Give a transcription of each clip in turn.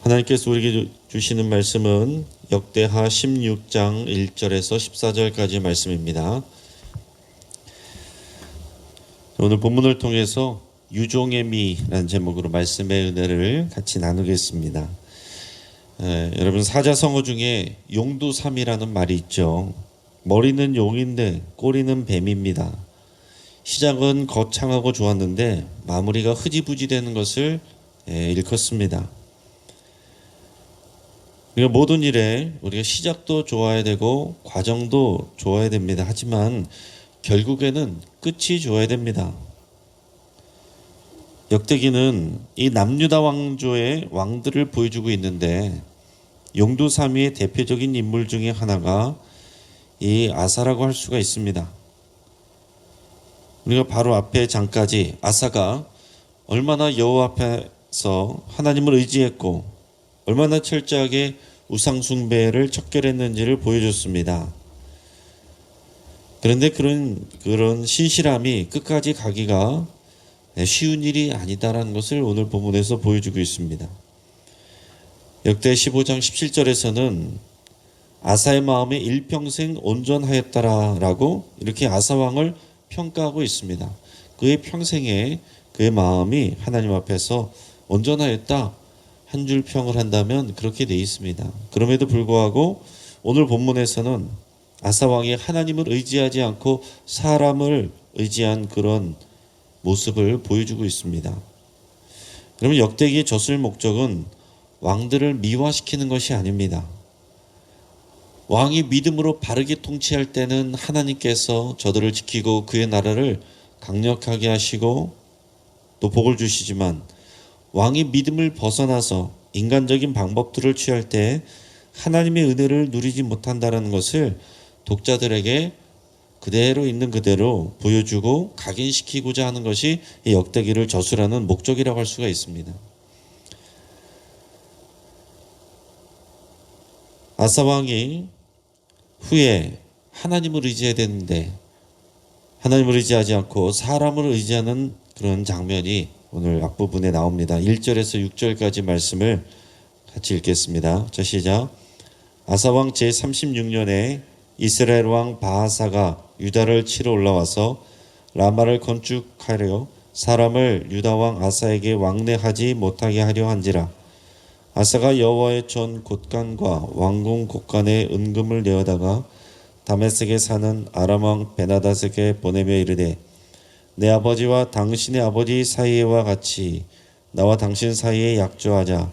하나님께서 우리에게 주시는 말씀은 역대하 16장 1절에서 14절까지 말씀입니다. 오늘 본문을 통해서 유종의 미라는 제목으로 말씀의 은혜를 같이 나누겠습니다. 여러분, 사자성어 중에 용두삼이라는 말이 있죠. 머리는 용인데 꼬리는 뱀입니다. 시작은 거창하고 좋았는데 마무리가 흐지부지 되는 것을 일컫습니다. 그러니까 모든 일에 우리가 시작도 좋아야 되고 과정도 좋아야 됩니다. 하지만 결국에는 끝이 좋아야 됩니다. 역대기는 이 남유다 왕조의 왕들을 보여주고 있는데 용두삼위의 대표적인 인물 중에 하나가 이 아사라고 할 수가 있습니다. 우리가 바로 앞에 장까지 아사가 얼마나 여호와 앞에서 하나님을 의지했고 얼마나 철저하게 우상숭배를 척결했는지를 보여줬습니다. 그런데 그런 신실함이 끝까지 가기가 쉬운 일이 아니다라는 것을 오늘 본문에서 보여주고 있습니다. 역대 15장 17절에서는 아사의 마음이 일평생 온전하였다라고 이렇게 아사 왕을 평가하고 있습니다. 그의 평생에 그의 마음이 하나님 앞에서 온전하였다. 한 줄 평을 한다면 그렇게 돼 있습니다. 그럼에도 불구하고 오늘 본문에서는 아사 왕이 하나님을 의지하지 않고 사람을 의지한 그런 모습을 보여주고 있습니다. 그러면 역대기의 저술 목적은 왕들을 미화시키는 것이 아닙니다. 왕이 믿음으로 바르게 통치할 때는 하나님께서 저들을 지키고 그의 나라를 강력하게 하시고 또 복을 주시지만 왕이 믿음을 벗어나서 인간적인 방법들을 취할 때 하나님의 은혜를 누리지 못한다는 것을 독자들에게 그대로 있는 그대로 보여주고 각인시키고자 하는 것이 이 역대기를 저술하는 목적이라고 할 수가 있습니다. 아사 왕이 후에 하나님을 의지해야 되는데 하나님을 의지하지 않고 사람을 의지하는 그런 장면이 오늘 앞부분에 나옵니다. 1절에서 6절까지 말씀을 같이 읽겠습니다. 자, 시작. 아사왕 제36년에 이스라엘 왕 바하사가 유다를 치러 올라와서 라마를 건축하려 사람을 유다 왕 아사에게 왕래하지 못하게 하려 한지라. 아사가 여호와의 전 곳간과 왕궁 곳간에 은금을 내어다가 다메섹에 사는 아람 왕 베나닷에게 보내며 이르되 내 아버지와 당신의 아버지 사이와 같이 나와 당신 사이에 약조하자.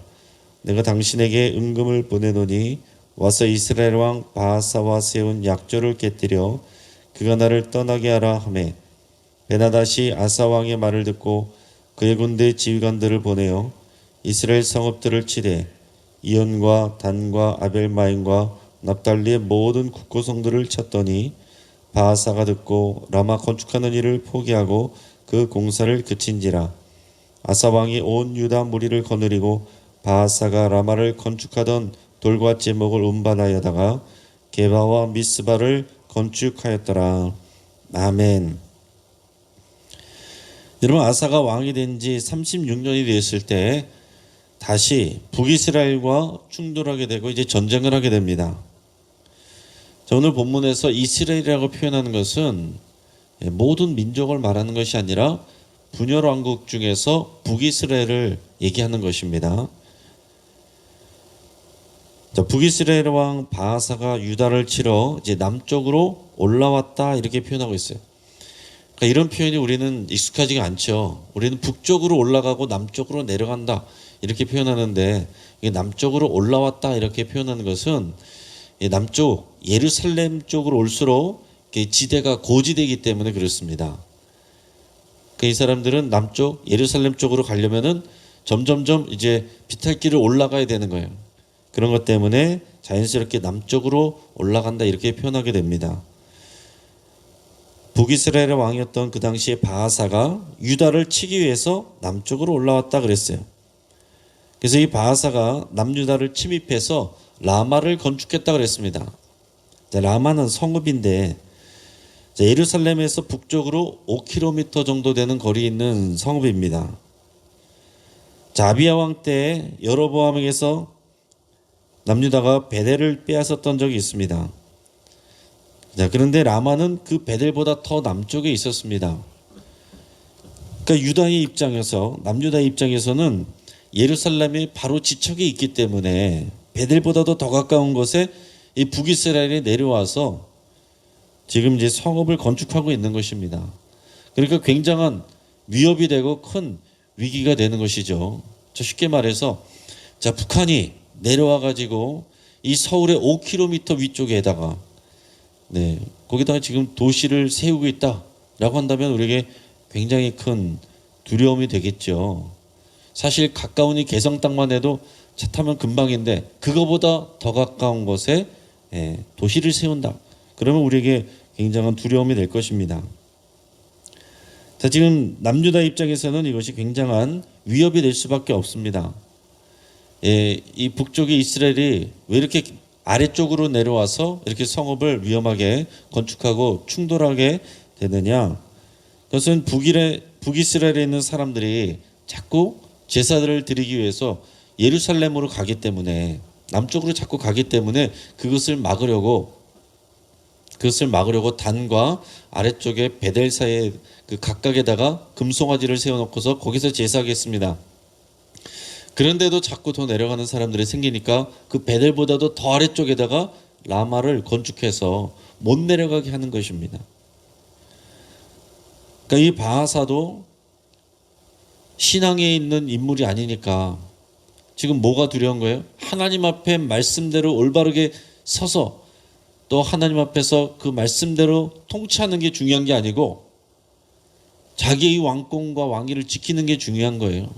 내가 당신에게 은금을 보내노니 와서 이스라엘 왕 바하사와 세운 약조를 깨뜨려 그가 나를 떠나게 하라 하매 베나닷이 아사 왕의 말을 듣고 그의 군대 지휘관들을 보내어 이스라엘 성읍들을 치되 이온과 단과 아벨마임과 납달리의 모든 국고성들을 쳤더니 바하사가 듣고 라마 건축하는 일을 포기하고 그 공사를 그친지라. 아사 왕이 온 유다 무리를 거느리고 바하사가 라마를 건축하던 돌과 제목을 운반하여다가 게바와 미스바를 건축하였더라. 아멘. 여러분, 아사가 왕이 된 지 36년이 되었을 때 다시 북이스라엘과 충돌하게 되고 이제 전쟁을 하게 됩니다. 자, 오늘 본문에서 이스라엘이라고 표현하는 것은 모든 민족을 말하는 것이 아니라 분열 왕국 중에서 북이스라엘을 얘기하는 것입니다. 자, 북이스라엘 왕 바하사가 유다를 치러 이제 남쪽으로 올라왔다 이렇게 표현하고 있어요. 그러니까 이런 표현이 우리는 익숙하지가 않죠. 우리는 북쪽으로 올라가고 남쪽으로 내려간다 이렇게 표현하는데 이게 남쪽으로 올라왔다 이렇게 표현하는 것은 남쪽 예루살렘 쪽으로 올수록 지대가 고지대이기 때문에 그렇습니다. 이 사람들은 남쪽 예루살렘 쪽으로 가려면은 점점점 이제 비탈길을 올라가야 되는 거예요. 그런 것 때문에 자연스럽게 남쪽으로 올라간다 이렇게 표현하게 됩니다. 북이스라엘의 왕이었던 그 당시에 바하사가 유다를 치기 위해서 남쪽으로 올라왔다 그랬어요. 그래서 이 바하사가 남유다를 침입해서 라마를 건축했다 그랬습니다. 라마는 성읍인데 예루살렘에서 북쪽으로 5km 정도 되는 거리에 있는 성읍입니다. 자, 아비야 왕 때 여로보암에게서 남유다가 베델을 빼앗았던 적이 있습니다. 자, 그런데 라마는 그 베델보다 더 남쪽에 있었습니다. 그러니까 유다의 입장에서, 남유다의 입장에서는 예루살렘이 바로 지척에 있기 때문에 베델보다도 더 가까운 곳에 이 북이스라엘이 내려와서 지금 이제 성읍을 건축하고 있는 것입니다. 그러니까 굉장한 위협이 되고 큰 위기가 되는 것이죠. 쉽게 말해서, 자, 북한이 내려와 가지고 이 서울의 5km 위쪽에다가 거기다가 지금 도시를 세우고 있다라고 한다면 우리에게 굉장히 큰 두려움이 되겠죠. 사실 가까운 이 개성 땅만 해도 차 타면 금방인데 그거보다 더 가까운 곳에 도시를 세운다. 그러면 우리에게 굉장한 두려움이 될 것입니다. 자, 지금 남유다 입장에서는 이것이 굉장한 위협이 될 수밖에 없습니다. 이 북쪽의 이스라엘이 왜 이렇게 아래쪽으로 내려와서 이렇게 성읍을 위험하게 건축하고 충돌하게 되느냐? 그것은 북이스라엘에 있는 사람들이 자꾸 제사들을 드리기 위해서 예루살렘으로 가기 때문에, 남쪽으로 자꾸 가기 때문에 그것을 막으려고 단과 아래쪽에 베델 사이에 그 각각에다가 금송아지를 세워놓고서 거기서 제사하겠습니다. 그런데도 자꾸 더 내려가는 사람들이 생기니까 그 베델보다도 더 아래쪽에다가 라마를 건축해서 못 내려가게 하는 것입니다. 그러니까 이 바하사도 신앙에 있는 인물이 아니니까 지금 뭐가 두려운 거예요? 하나님 앞에 말씀대로 올바르게 서서 또 하나님 앞에서 그 말씀대로 통치하는 게 중요한 게 아니고 자기의 왕권과 왕위를 지키는 게 중요한 거예요.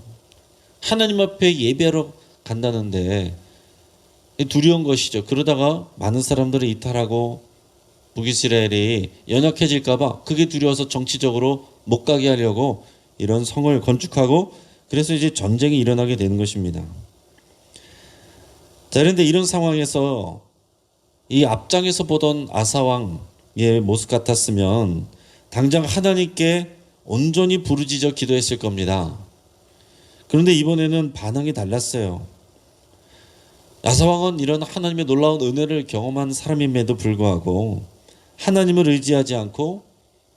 하나님 앞에 예배하러 간다는데 두려운 것이죠. 그러다가 많은 사람들을 이탈하고 북이스라엘이 연약해질까 봐 그게 두려워서 정치적으로 못 가게 하려고 이런 성을 건축하고, 그래서 이제 전쟁이 일어나게 되는 것입니다. 자, 그런데 이런 상황에서 이 앞장에서 보던 아사왕의 모습 같았으면 당장 하나님께 온전히 부르짖어 기도했을 겁니다. 그런데 이번에는 반응이 달랐어요. 아사왕은 이런 하나님의 놀라운 은혜를 경험한 사람임에도 불구하고 하나님을 의지하지 않고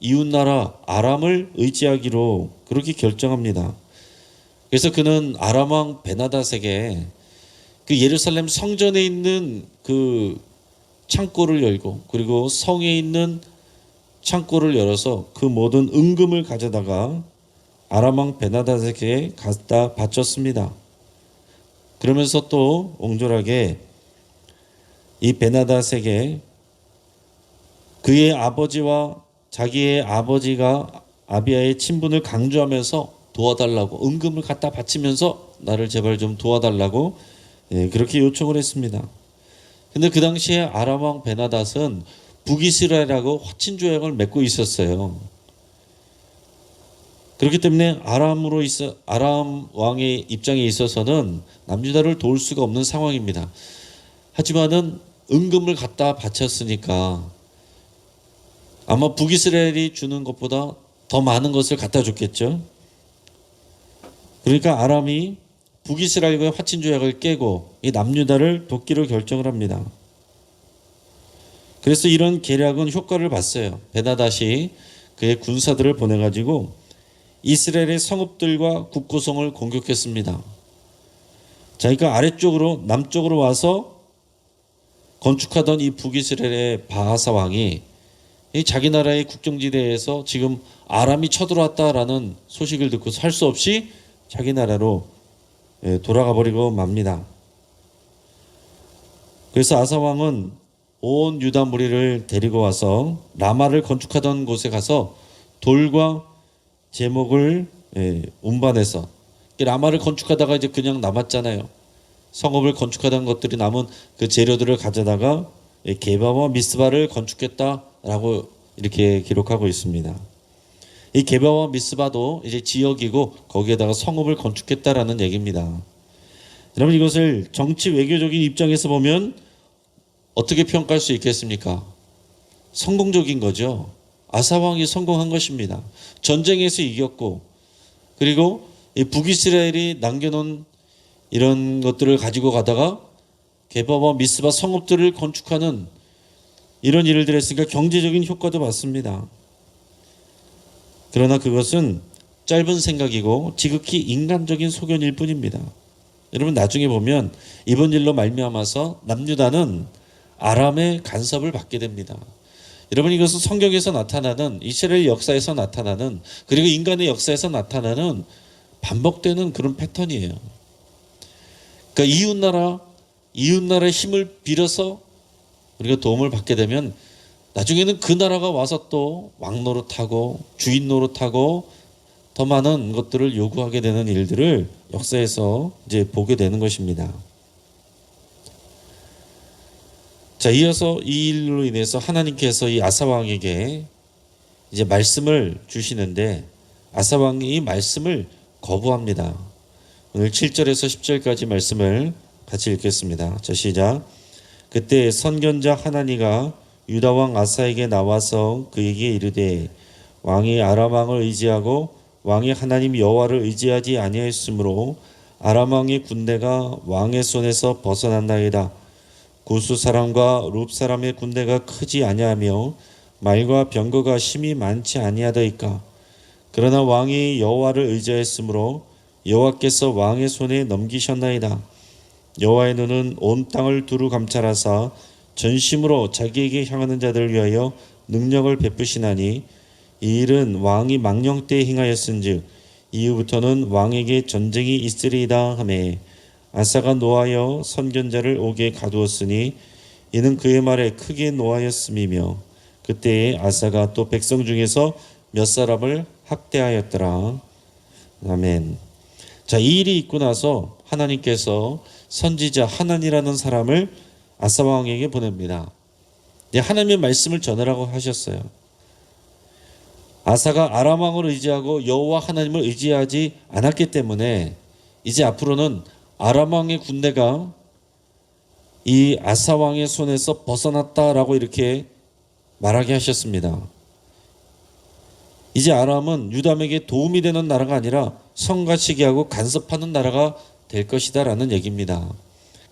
이웃나라 아람을 의지하기로 그렇게 결정합니다. 그래서 그는 아람 왕 베나닷에게 그 예루살렘 성전에 있는 그 창고를 열고, 그리고 성에 있는 창고를 열어서 그 모든 은금을 가져다가 아람 왕 베나닷에게 갖다 바쳤습니다. 그러면서 또 옹졸하게 이 베나닷에게 그의 아버지와 자기의 아버지가 아비야의 친분을 강조하면서 도와달라고, 은금을 갖다 바치면서 나를 제발 좀 도와달라고 그렇게 요청을 했습니다. 근데 그 당시에 아람 왕 베나닷은 북이스라엘하고 화친 조약을 맺고 있었어요. 그렇기 때문에 아람 왕의 입장에 있어서는 남유다를 도울 수가 없는 상황입니다. 하지만은 은금을 갖다 바쳤으니까 아마 북이스라엘이 주는 것보다 더 많은 것을 갖다 줬겠죠. 그러니까 아람이 북이스라엘과의 화친 조약을 깨고 이 남유다를 돕기로 결정을 합니다. 그래서 이런 계략은 효과를 봤어요. 베나닷이 그의 군사들을 보내가지고 이스라엘의 성읍들과 국고성을 공격했습니다. 자, 그러니까 아래쪽으로, 남쪽으로 와서 건축하던 이 북이스라엘의 바하사 왕이 자기 나라의 국경지대에서 지금 아람이 쳐들어왔다라는 소식을 듣고 살 수 없이 자기 나라로 돌아가 버리고 맙니다. 그래서 아사 왕은 온 유다 무리를 데리고 와서 라마를 건축하던 곳에 가서 돌과 제목을 운반해서, 라마를 건축하다가 이제 그냥 남았잖아요. 성읍을 건축하던 것들이 남은 그 재료들을 가져다가 게바와 미스바를 건축했다라고 이렇게 기록하고 있습니다. 이 게바와 미스바도 이제 지역이고 거기에다가 성읍을 건축했다라는 얘기입니다. 여러분, 이것을 정치 외교적인 입장에서 보면 어떻게 평가할 수 있겠습니까? 성공적인 거죠. 아사 왕이 성공한 것입니다. 전쟁에서 이겼고, 그리고 이 북이스라엘이 남겨놓은 이런 것들을 가지고 가다가 게바와 미스바 성읍들을 건축하는 이런 일들을 했으니까 경제적인 효과도 봤습니다. 그러나 그것은 짧은 생각이고 지극히 인간적인 소견일 뿐입니다. 여러분 나중에 보면 이번 일로 말미암아서 남유다는 아람의 간섭을 받게 됩니다. 여러분 이것은 성경에서 나타나는 이스라엘 역사에서 나타나는 그리고 인간의 역사에서 나타나는 반복되는 그런 패턴이에요. 그러니까 이웃나라의 힘을 빌어서 우리가 도움을 받게 되면 나중에는 그 나라가 와서 또 왕 노릇하고 주인 노릇하고 더 많은 것들을 요구하게 되는 일들을 역사에서 이제 보게 되는 것입니다. 자, 이어서 이 일로 인해서 하나님께서 이 아사 왕에게 이제 말씀을 주시는데 아사 왕이 이 말씀을 거부합니다. 오늘 7절에서 10절까지 말씀을 같이 읽겠습니다. 자, 시작. 그때 선견자 하나니가 유다 왕 아사에게 나와서 그에게 이르되 왕이 아람 왕을 의지하고 왕이 하나님 여호와를 의지하지 아니하였으므로 아람 왕의 군대가 왕의 손에서 벗어난다이다. 구스 사람과 룹 사람의 군대가 크지 아니하며 말과 병거가 심히 많지 아니하더이까. 그러나 왕이 여호와를 의지하였으므로 여호와께서 왕의 손에 넘기셨나이다. 여호와의 눈은 온 땅을 두루 감찰하사 전심으로 자기에게 향하는 자들을 위하여 능력을 베푸시나니 이 일은 왕이 망령 때에 행하였은즉 이후부터는 왕에게 전쟁이 있으리이다 하매 아사가 노하여 선견자를 옥에 가두었으니 이는 그의 말에 크게 노하였음이며 그때에 아사가 또 백성 중에서 몇 사람을 학대하였더라. 아멘. 자, 이 일이 있고 나서 하나님께서 선지자 하나니라는 사람을 아사 왕에게 보냅니다. 하나님의 말씀을 전하라고 하셨어요. 아사가 아람 왕을 의지하고 여호와 하나님을 의지하지 않았기 때문에 이제 앞으로는 아람 왕의 군대가 이 아사 왕의 손에서 벗어났다라고 이렇게 말하게 하셨습니다. 이제 아람은 유다에게 도움이 되는 나라가 아니라 성가시게 하고 간섭하는 나라가 될 것이다라는 얘기입니다.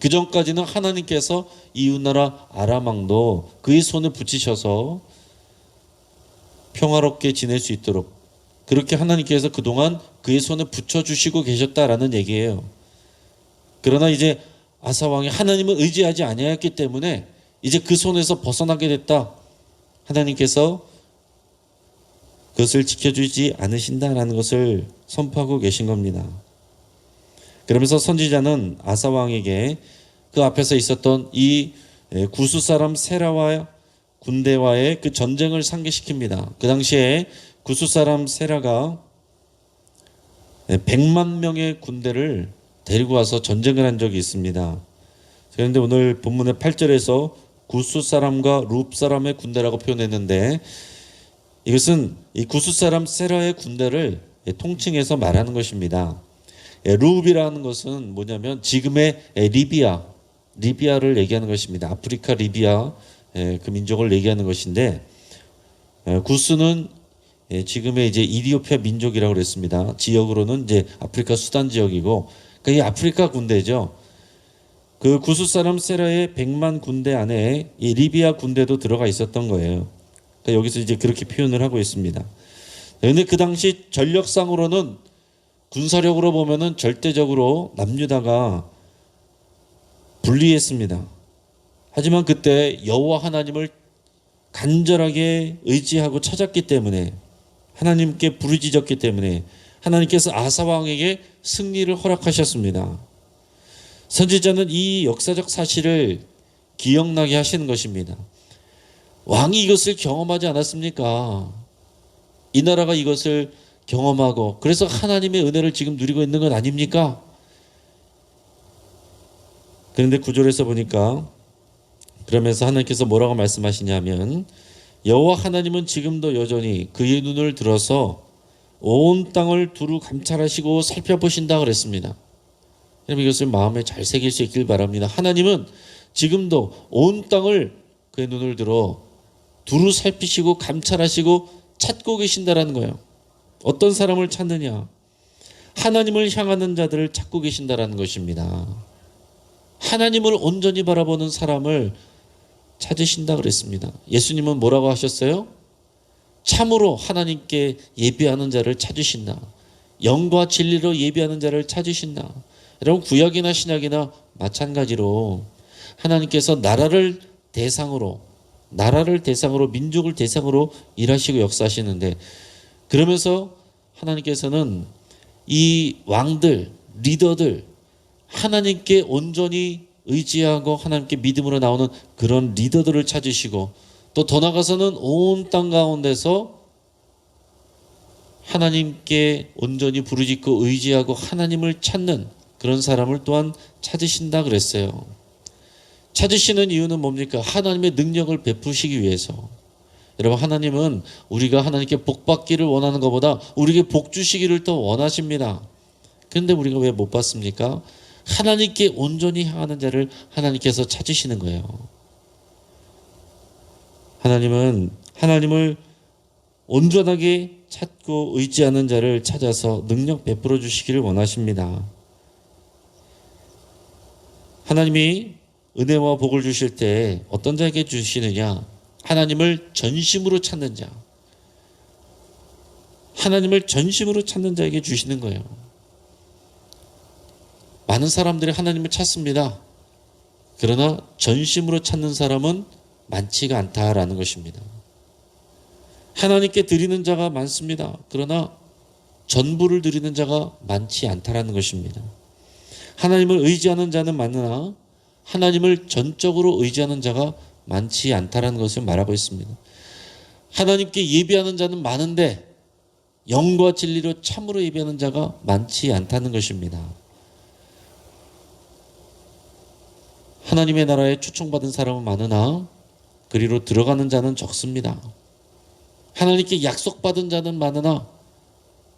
그 전까지는 하나님께서 이웃나라 아람 왕도 그의 손에 붙이셔서 평화롭게 지낼 수 있도록 그렇게 하나님께서 그동안 그의 손에 붙여주시고 계셨다라는 얘기예요. 그러나 이제 아사 왕이 하나님을 의지하지 아니하였기 때문에 이제 그 손에서 벗어나게 됐다. 하나님께서 그것을 지켜주지 않으신다라는 것을 선포하고 계신 겁니다. 그러면서 선지자는 아사 왕에게 그 앞에서 있었던 이 구스 사람 세라와 군대와의 그 전쟁을 상기시킵니다. 그 당시에 구스 사람 세라가 100만 명의 군대를 데리고 와서 전쟁을 한 적이 있습니다. 그런데 오늘 본문의 8절에서 구스 사람과 룹 사람의 군대라고 표현했는데 이것은 이 구스 사람 세라의 군대를 통칭해서 말하는 것입니다. 룹이라는 것은 뭐냐면 지금의 리비아를 얘기하는 것입니다. 아프리카 리비아 그 민족을 얘기하는 것인데 구스는 지금의 이제 이디오피아 민족이라고 그랬습니다. 지역으로는 이제 아프리카 수단 지역이고 그러니까 이 아프리카 군대죠. 그 구스 사람 세라의 100만 군대 안에 이 리비아 군대도 들어가 있었던 거예요. 그러니까 여기서 이제 그렇게 표현을 하고 있습니다. 그런데 그 당시 전력상으로는 군사력으로 보면은 절대적으로 남유다가 불리했습니다. 하지만 그때 여호와 하나님을 간절하게 의지하고 찾았기 때문에 하나님께 부르짖었기 때문에 하나님께서 아사 왕에게 승리를 허락하셨습니다. 선지자는 이 역사적 사실을 기억나게 하시는 것입니다. 왕이 이것을 경험하지 않았습니까? 이 나라가 이것을 경험하고 그래서 하나님의 은혜를 지금 누리고 있는 건 아닙니까? 그런데 구절에서 보니까 그러면서 하나님께서 뭐라고 말씀하시냐면 여호와 하나님은 지금도 여전히 그의 눈을 들어서 온 땅을 두루 감찰하시고 살펴보신다 그랬습니다. 여러분 이것을 마음에 잘 새길 수 있길 바랍니다. 하나님은 지금도 온 땅을 그의 눈을 들어 두루 살피시고 감찰하시고 찾고 계신다라는 거예요. 어떤 사람을 찾느냐? 하나님을 향하는 자들을 찾고 계신다라는 것입니다. 하나님을 온전히 바라보는 사람을 찾으신다 그랬습니다. 예수님은 뭐라고 하셨어요? 참으로 하나님께 예배하는 자를 찾으신다. 영과 진리로 예배하는 자를 찾으신다. 여러분, 구약이나 신약이나 마찬가지로 하나님께서 나라를 대상으로 민족을 대상으로 일하시고 역사하시는데, 그러면서 하나님께서는 이 왕들, 리더들, 하나님께 온전히 의지하고 하나님께 믿음으로 나오는 그런 리더들을 찾으시고, 또 더 나아가서는 온 땅 가운데서 하나님께 온전히 부르짖고 의지하고 하나님을 찾는 그런 사람을 또한 찾으신다 그랬어요. 찾으시는 이유는 뭡니까? 하나님의 능력을 베푸시기 위해서. 여러분, 하나님은 우리가 하나님께 복 받기를 원하는 것보다 우리에게 복 주시기를 더 원하십니다. 그런데 우리가 왜 못 받습니까? 하나님께 온전히 향하는 자를 하나님께서 찾으시는 거예요. 하나님은 하나님을 온전하게 찾고 의지하는 자를 찾아서 능력 베풀어 주시기를 원하십니다. 하나님이 은혜와 복을 주실 때 어떤 자에게 주시느냐? 하나님을 전심으로 찾는 자, 하나님을 전심으로 찾는 자에게 주시는 거예요. 많은 사람들이 하나님을 찾습니다. 그러나 전심으로 찾는 사람은 많지가 않다라는 것입니다. 하나님께 드리는 자가 많습니다. 그러나 전부를 드리는 자가 많지 않다라는 것입니다. 하나님을 의지하는 자는 많으나 하나님을 전적으로 의지하는 자가 많지 않다라는 것을 말하고 있습니다. 하나님께 예배하는 자는 많은데 영과 진리로 참으로 예배하는 자가 많지 않다는 것입니다. 하나님의 나라에 초청받은 사람은 많으나 그리로 들어가는 자는 적습니다. 하나님께 약속받은 자는 많으나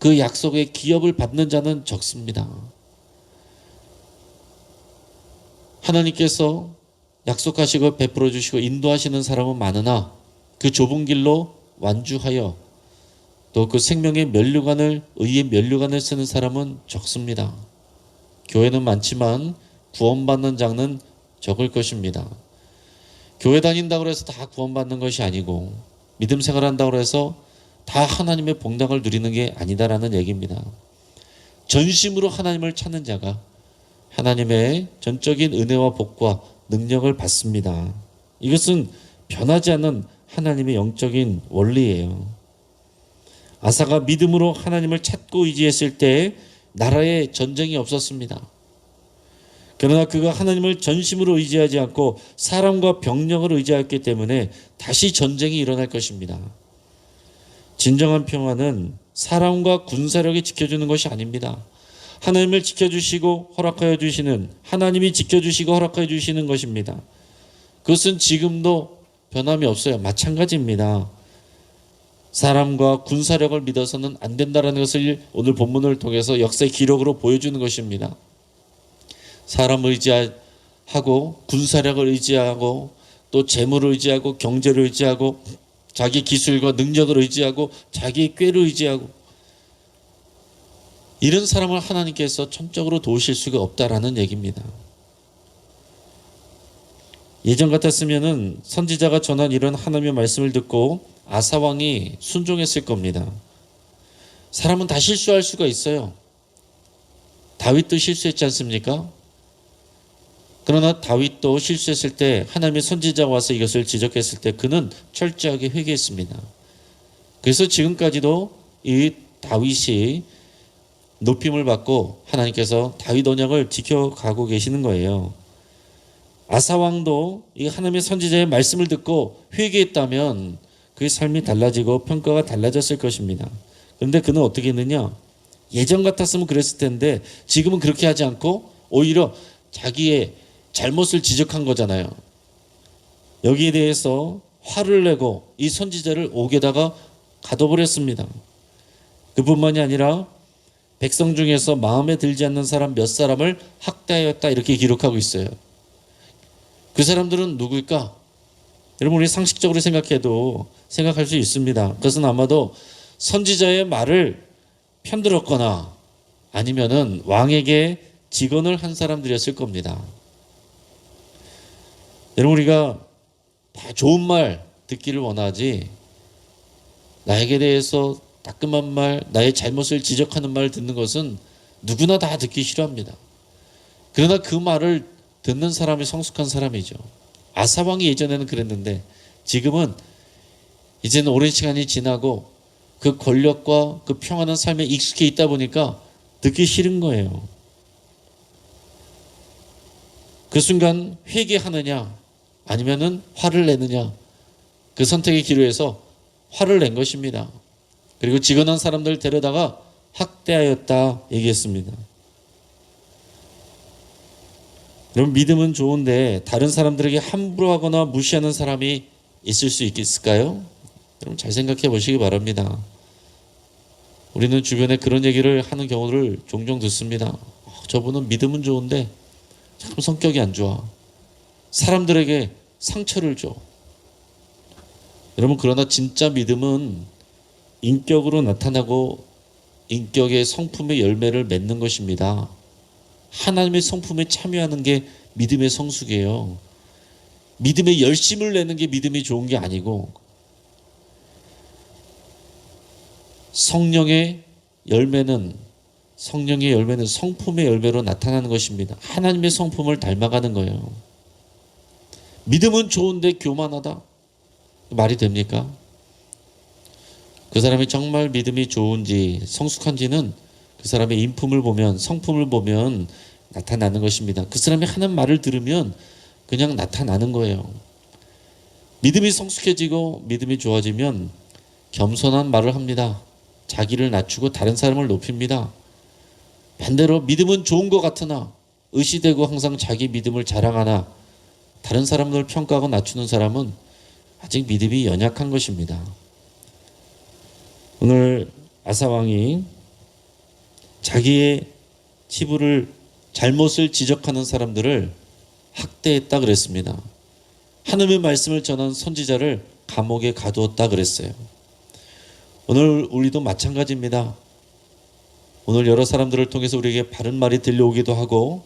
그 약속의 기업을 받는 자는 적습니다. 하나님께서 약속하시고 베풀어 주시고 인도하시는 사람은 많으나 그 좁은 길로 완주하여 또 그 생명의 면류관을, 의의 면류관을 쓰는 사람은 적습니다. 교회는 많지만 구원받는 자는 적을 것입니다. 교회 다닌다고 해서 다 구원받는 것이 아니고 믿음 생활한다고 해서 다 하나님의 복락을 누리는 게 아니다라는 얘기입니다. 전심으로 하나님을 찾는 자가 하나님의 전적인 은혜와 복과 능력을 받습니다. 이것은 변하지 않는 하나님의 영적인 원리예요. 아사가 믿음으로 하나님을 찾고 의지했을 때 나라에 전쟁이 없었습니다. 그러나 그가 하나님을 전심으로 의지하지 않고 사람과 병력을 의지했기 때문에 다시 전쟁이 일어날 것입니다. 진정한 평화는 사람과 군사력이 지켜주는 것이 아닙니다. 하나님을 지켜주시고 허락하여 주시는, 하나님이 지켜주시고 허락하여 주시는 것입니다. 그것은 지금도 변함이 없어요. 마찬가지입니다. 사람과 군사력을 믿어서는 안 된다는 것을 오늘 본문을 통해서 역사의 기록으로 보여주는 것입니다. 사람을 의지하고 군사력을 의지하고 또 재물을 의지하고 경제를 의지하고 자기 기술과 능력을 의지하고 자기의 꾀를 의지하고 이런 사람을 하나님께서 천적으로 도우실 수가 없다라는 얘기입니다. 예전 같았으면은 선지자가 전한 이런 하나님의 말씀을 듣고 아사 왕이 순종했을 겁니다. 사람은 다 실수할 수가 있어요. 다윗도 실수했지 않습니까? 그러나 다윗도 실수했을 때 하나님의 선지자가 와서 이것을 지적했을 때 그는 철저하게 회개했습니다. 그래서 지금까지도 이 다윗이 높임을 받고 하나님께서 다윗 언약을 지켜가고 계시는 거예요. 아사 왕도 이 하나님의 선지자의 말씀을 듣고 회개했다면 그의 삶이 달라지고 평가가 달라졌을 것입니다. 그런데 그는 어떻게 했느냐? 예전 같았으면 그랬을 텐데 지금은 그렇게 하지 않고 오히려 자기의 잘못을 지적한 거잖아요. 여기에 대해서 화를 내고 이 선지자를 옥에다가 가둬버렸습니다. 그뿐만이 아니라 백성 중에서 마음에 들지 않는 사람 몇 사람을 학대하였다 이렇게 기록하고 있어요. 그 사람들은 누구일까? 여러분, 우리 상식적으로 생각해도 생각할 수 있습니다. 그것은 아마도 선지자의 말을 편들었거나 아니면은 왕에게 직언을 한 사람들이었을 겁니다. 여러분, 우리가 다 좋은 말 듣기를 원하지, 나에게 대해서 따끔한 말, 나의 잘못을 지적하는 말을 듣는 것은 누구나 다 듣기 싫어합니다. 그러나 그 말을 듣는 사람이 성숙한 사람이죠. 아사 왕이 예전에는 그랬는데 지금은 이제는 오랜 시간이 지나고 그 권력과 그 평안한 삶에 익숙해 있다 보니까 듣기 싫은 거예요. 그 순간 회개하느냐 아니면은 화를 내느냐, 그 선택의 기로에서 화를 낸 것입니다. 그리고 직언한 사람들 데려다가 학대하였다 얘기했습니다. 여러분, 믿음은 좋은데 다른 사람들에게 함부로 하거나 무시하는 사람이 있을 수 있을까요? 여러분, 잘 생각해 보시기 바랍니다. 우리는 주변에 그런 얘기를 하는 경우를 종종 듣습니다. 저분은 믿음은 좋은데 참 성격이 안 좋아. 사람들에게 상처를 줘. 여러분, 그러나 진짜 믿음은 인격으로 나타나고 인격의 성품의 열매를 맺는 것입니다. 하나님의 성품에 참여하는 게 믿음의 성숙이에요. 믿음의 열심을 내는 게 믿음이 좋은 게 아니고, 성령의 열매는 성품의 열매로 나타나는 것입니다. 하나님의 성품을 닮아가는 거예요. 믿음은 좋은데 교만하다? 말이 됩니까? 그 사람이 정말 믿음이 좋은지 성숙한지는 그 사람의 인품을 보면, 성품을 보면 나타나는 것입니다. 그 사람이 하는 말을 들으면 그냥 나타나는 거예요. 믿음이 성숙해지고 믿음이 좋아지면 겸손한 말을 합니다. 자기를 낮추고 다른 사람을 높입니다. 반대로 믿음은 좋은 것 같으나 의시되고 항상 자기 믿음을 자랑하나 다른 사람을 평가하고 낮추는 사람은 아직 믿음이 연약한 것입니다. 오늘 아사 왕이 자기의 치부를, 잘못을 지적하는 사람들을 학대했다 그랬습니다. 하나님의 말씀을 전한 선지자를 감옥에 가두었다 그랬어요. 오늘 우리도 마찬가지입니다. 오늘 여러 사람들을 통해서 우리에게 바른 말이 들려오기도 하고,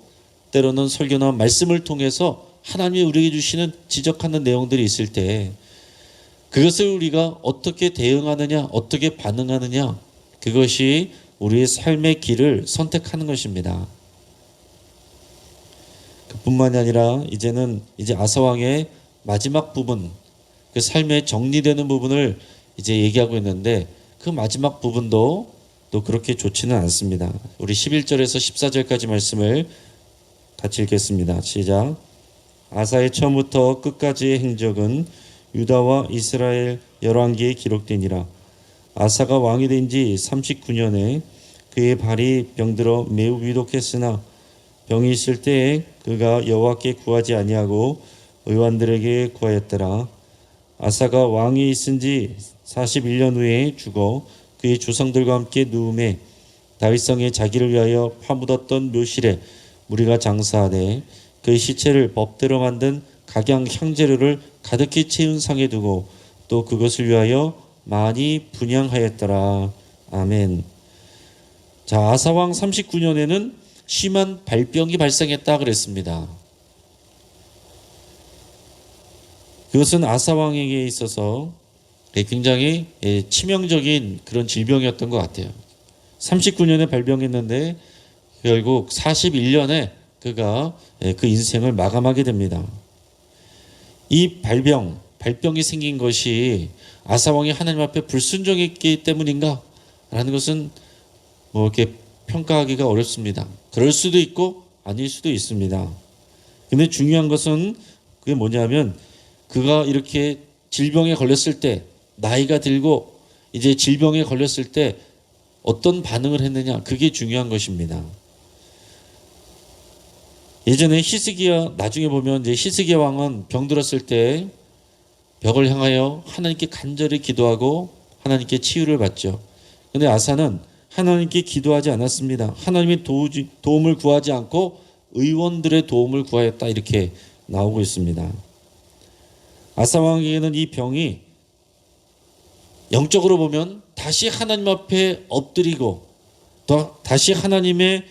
때로는 설교나 말씀을 통해서 하나님이 우리에게 주시는 지적하는 내용들이 있을 때 그것을 우리가 어떻게 대응하느냐, 어떻게 반응하느냐, 그것이 우리의 삶의 길을 선택하는 것입니다. 그뿐만이 아니라 이제는 아사 왕의 마지막 부분, 그 삶의 정리되는 부분을 이제 얘기하고 있는데, 그 마지막 부분도 또 그렇게 좋지는 않습니다. 우리 11절에서 14절까지 말씀을 같이 읽겠습니다. 시작. 아사의 처음부터 끝까지의 행적은 유다와 이스라엘 열왕기에 기록되니라. 아사가 왕이 된 지 39년에 그의 발이 병들어 매우 위독했으나 병이 있을 때에 그가 여호와께 구하지 아니하고 의원들에게 구하였더라. 아사가 왕이 있은 지 41년 후에 죽어 그의 조상들과 함께 누움에 다윗성에 자기를 위하여 파묻었던 묘실에 무리가 장사하되 그의 시체를 법대로 만든 각양 향재료를 가득히 채운 상에 두고 또 그것을 위하여 많이 분향하였더라. 아멘. 자, 아사왕 39년에는 심한 발병이 발생했다 그랬습니다. 그것은 아사왕에게 있어서 굉장히 치명적인 그런 질병이었던 것 같아요. 39년에 발병했는데 결국 41년에 그가 그 인생을 마감하게 됩니다. 이 발병이 생긴 것이 아사왕이 하나님 앞에 불순종했기 때문인가? 라는 것은 뭐 이렇게 평가하기가 어렵습니다. 그럴 수도 있고 아닐 수도 있습니다. 근데 중요한 것은 그게 뭐냐면, 그가 이렇게 질병에 걸렸을 때, 나이가 들고 이제 질병에 걸렸을 때 어떤 반응을 했느냐, 그게 중요한 것입니다. 예전에 히스기야, 나중에 보면 이제 히스기야 왕은 병들었을 때 벽을 향하여 하나님께 간절히 기도하고 하나님께 치유를 받죠. 근데 아사는 하나님께 기도하지 않았습니다. 하나님의 도움을 구하지 않고 의원들의 도움을 구하였다, 이렇게 나오고 있습니다. 아사 왕에게는 이 병이 영적으로 보면 다시 하나님 앞에 엎드리고 다시 하나님의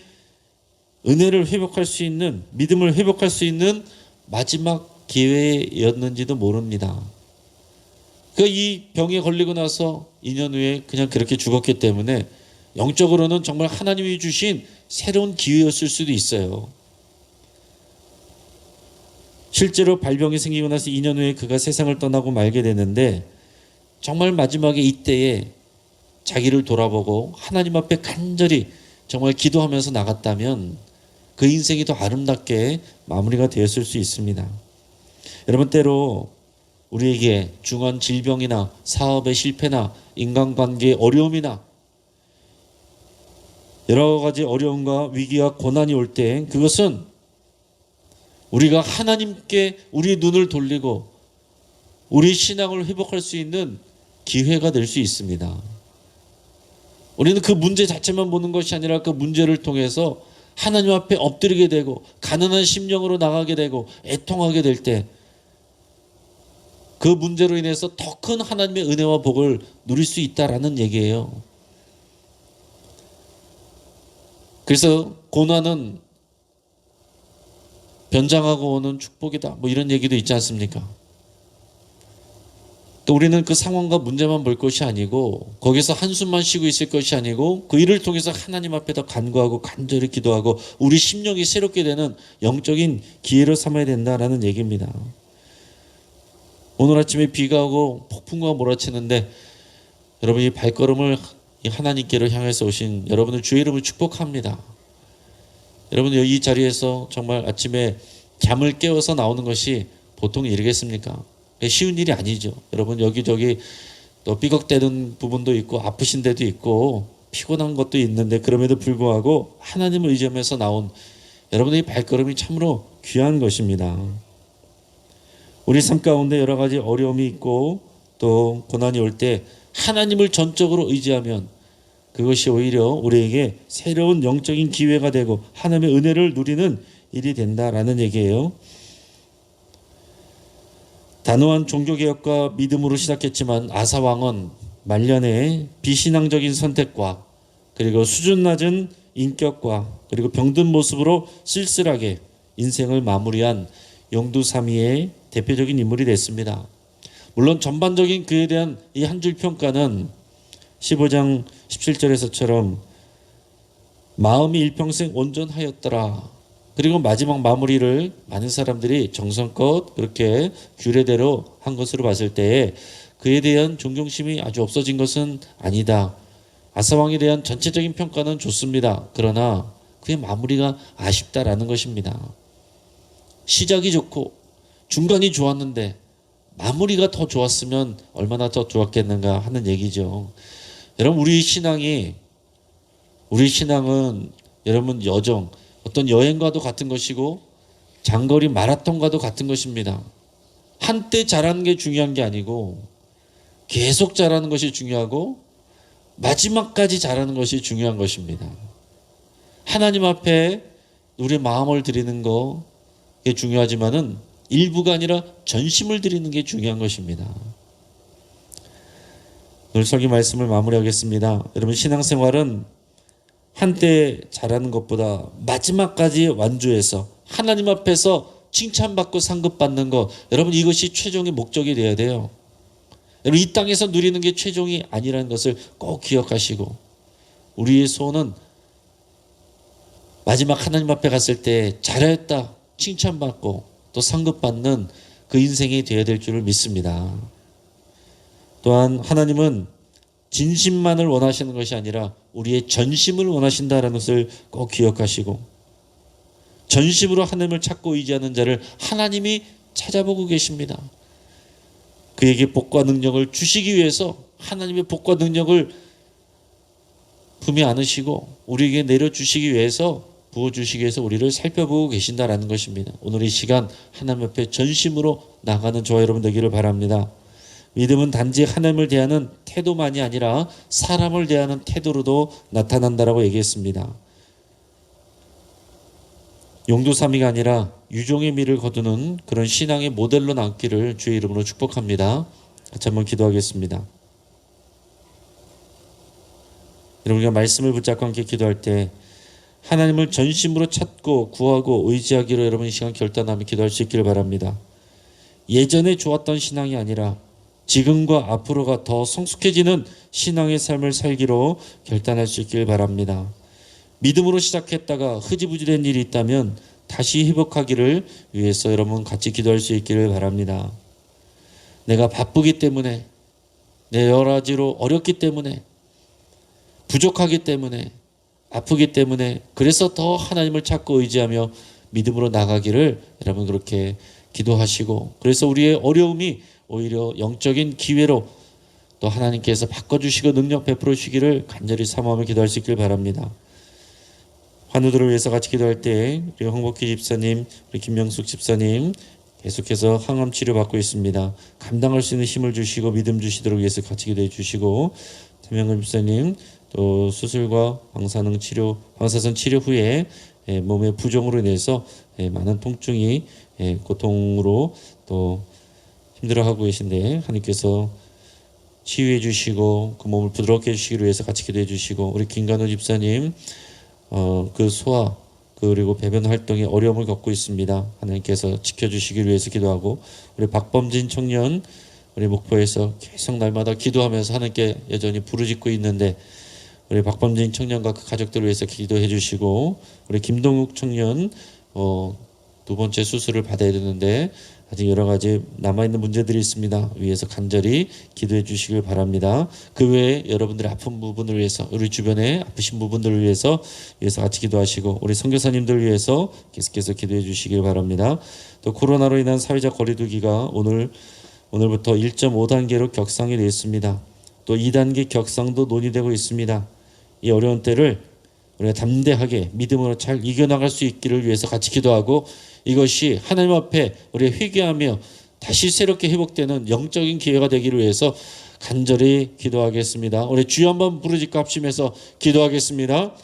은혜를 회복할 수 있는, 믿음을 회복할 수 있는 마지막 기회였는지도 모릅니다. 이 병에 걸리고 나서 2년 후에 그냥 그렇게 죽었기 때문에 영적으로는 정말 하나님이 주신 새로운 기회였을 수도 있어요. 실제로 발병이 생기고 나서 2년 후에 그가 세상을 떠나고 말게 되는데, 정말 마지막에 이때에 자기를 돌아보고 하나님 앞에 간절히 정말 기도하면서 나갔다면 그 인생이 더 아름답게 마무리가 되었을 수 있습니다. 여러분, 때로 우리에게 중한 질병이나 사업의 실패나 인간관계의 어려움이나 여러 가지 어려움과 위기와 고난이 올 때, 그것은 우리가 하나님께 우리의 눈을 돌리고 우리 신앙을 회복할 수 있는 기회가 될 수 있습니다. 우리는 그 문제 자체만 보는 것이 아니라 그 문제를 통해서 하나님 앞에 엎드리게 되고 가난한 심령으로 나가게 되고 애통하게 될 때, 그 문제로 인해서 더 큰 하나님의 은혜와 복을 누릴 수 있다라는 얘기예요. 그래서 고난은 변장하고 오는 축복이다, 이런 얘기도 있지 않습니까? 또 우리는 그 상황과 문제만 볼 것이 아니고, 거기서 한숨만 쉬고 있을 것이 아니고, 그 일을 통해서 하나님 앞에 더 간구하고 간절히 기도하고 우리 심령이 새롭게 되는 영적인 기회로 삼아야 된다라는 얘기입니다. 오늘 아침에 비가 오고 폭풍과 몰아치는데, 여러분이 발걸음을 하나님께로 향해서 오신 여러분을 주의 이름으로 축복합니다. 여러분, 이 자리에서 정말 아침에 잠을 깨워서 나오는 것이 보통 일이겠습니까? 쉬운 일이 아니죠. 여러분, 여기저기 또 삐걱대는 부분도 있고 아프신 데도 있고 피곤한 것도 있는데, 그럼에도 불구하고 하나님을 의지하면서 나온 여러분의 발걸음이 참으로 귀한 것입니다. 우리 삶 가운데 여러 가지 어려움이 있고 또 고난이 올 때 하나님을 전적으로 의지하면 그것이 오히려 우리에게 새로운 영적인 기회가 되고 하나님의 은혜를 누리는 일이 된다라는 얘기예요. 단호한 종교개혁과 믿음으로 시작했지만 아사 왕은 말년에 비신앙적인 선택과 그리고 수준 낮은 인격과 그리고 병든 모습으로 쓸쓸하게 인생을 마무리한 용두사미의 대표적인 인물이 됐습니다. 물론 전반적인 그에 대한 이 한 줄 평가는 15장 17절에서처럼 마음이 일평생 온전하였더라. 그리고 마지막 마무리를 많은 사람들이 정성껏 그렇게 규례대로 한 것으로 봤을 때에 그에 대한 존경심이 아주 없어진 것은 아니다. 아사왕에 대한 전체적인 평가는 좋습니다. 그러나 그의 마무리가 아쉽다라는 것입니다. 시작이 좋고 중간이 좋았는데 마무리가 더 좋았으면 얼마나 더 좋았겠는가 하는 얘기죠. 여러분, 우리 신앙은 여러분 여정, 어떤 여행과도 같은 것이고 장거리 마라톤과도 같은 것입니다. 한때 잘하는 게 중요한 게 아니고 계속 잘하는 것이 중요하고 마지막까지 잘하는 것이 중요한 것입니다. 하나님 앞에 우리의 마음을 드리는 게 중요하지만은 일부가 아니라 전심을 드리는 게 중요한 것입니다. 오늘 설교 말씀을 마무리하겠습니다. 여러분, 신앙생활은 한때 잘하는 것보다 마지막까지 완주해서 하나님 앞에서 칭찬받고 상급받는 것, 여러분, 이것이 최종의 목적이 되어야 돼요. 여러분, 이 땅에서 누리는 게 최종이 아니라는 것을 꼭 기억하시고, 우리의 소원은 마지막 하나님 앞에 갔을 때 잘했다 칭찬받고 또 상급받는 그 인생이 되어야 될 줄을 믿습니다. 또한 하나님은 진심만을 원하시는 것이 아니라 우리의 전심을 원하신다는 것을 꼭 기억하시고, 전심으로 하나님을 찾고 의지하는 자를 하나님이 찾아보고 계십니다. 그에게 복과 능력을 주시기 위해서 하나님의 복과 능력을 품에 안으시고 우리에게 내려주시기 위해서, 부어주시기 위해서 우리를 살펴보고 계신다라는 것입니다. 오늘 이 시간 하나님 앞에 전심으로 나가는 저와 여러분 되기를 바랍니다. 믿음은 단지 하나님을 대하는 태도만이 아니라 사람을 대하는 태도로도 나타난다라고 얘기했습니다. 용두사미가 아니라 유종의 미를 거두는 그런 신앙의 모델로 남기를 주의 이름으로 축복합니다. 같이 한번 기도하겠습니다. 여러분, 우리가 말씀을 붙잡고 함께 기도할 때 하나님을 전심으로 찾고 구하고 의지하기로 여러분 이 시간 결단하며 기도할 수 있기를 바랍니다. 예전에 좋았던 신앙이 아니라 지금과 앞으로가 더 성숙해지는 신앙의 삶을 살기로 결단할 수 있기를 바랍니다. 믿음으로 시작했다가 흐지부지된 일이 있다면 다시 회복하기를 위해서 여러분 같이 기도할 수 있기를 바랍니다. 내가 바쁘기 때문에, 내 여러 가지로 어렵기 때문에, 부족하기 때문에, 아프기 때문에, 그래서 더 하나님을 찾고 의지하며 믿음으로 나가기를 여러분 그렇게 기도하시고, 그래서 우리의 어려움이 오히려 영적인 기회로 또 하나님께서 바꿔주시고 능력 베풀어 주시기를 간절히 사모하며 기도할 수 있길 바랍니다. 환우들을 위해서 같이 기도할 때 우리 홍복희 집사님, 우리 김명숙 집사님 계속해서 항암 치료 받고 있습니다. 감당할 수 있는 힘을 주시고 믿음 주시도록 위해서 같이 기도해 주시고, 김명근 집사님 또 수술과 방사선 치료 후에 몸의 부종으로 인해서 많은 통증이 고통으로 또 힘들어하고 계신데 하나님께서 치유해 주시고 그 몸을 부드럽게 해주시기 위해서 같이 기도해 주시고, 우리 김간호 집사님 그 소화 그리고 배변 활동에 어려움을 겪고 있습니다. 하나님께서 지켜주시기 위해서 기도하고, 우리 박범진 청년 우리 목포에서 계속 날마다 기도하면서 하나님께 여전히 부르짖고 있는데 우리 박범진 청년과 그 가족들을 위해서 기도해 주시고, 우리 김동욱 청년 두 번째 수술을 받아야 되는데 아직 여러 가지 남아있는 문제들이 있습니다. 위해서 간절히 기도해 주시길 바랍니다. 그 외에 여러분들의 아픈 부분을 위해서, 우리 주변에 아프신 부분들을 위해서 같이 기도하시고, 우리 선교사님들을 위해서 계속해서 기도해 주시길 바랍니다. 또 코로나로 인한 사회적 거리두기가 오늘부터 1.5단계로 격상이 되어 있습니다. 또 2단계 격상도 논의되고 있습니다. 이 어려운 때를 우리가 담대하게 믿음으로 잘 이겨나갈 수 있기를 위해서 같이 기도하고, 이것이 하나님 앞에 우리가 회개하며 다시 새롭게 회복되는 영적인 기회가 되기를 위해서 간절히 기도하겠습니다. 우리 주여 한번 부르짖고 합심해서 기도하겠습니다.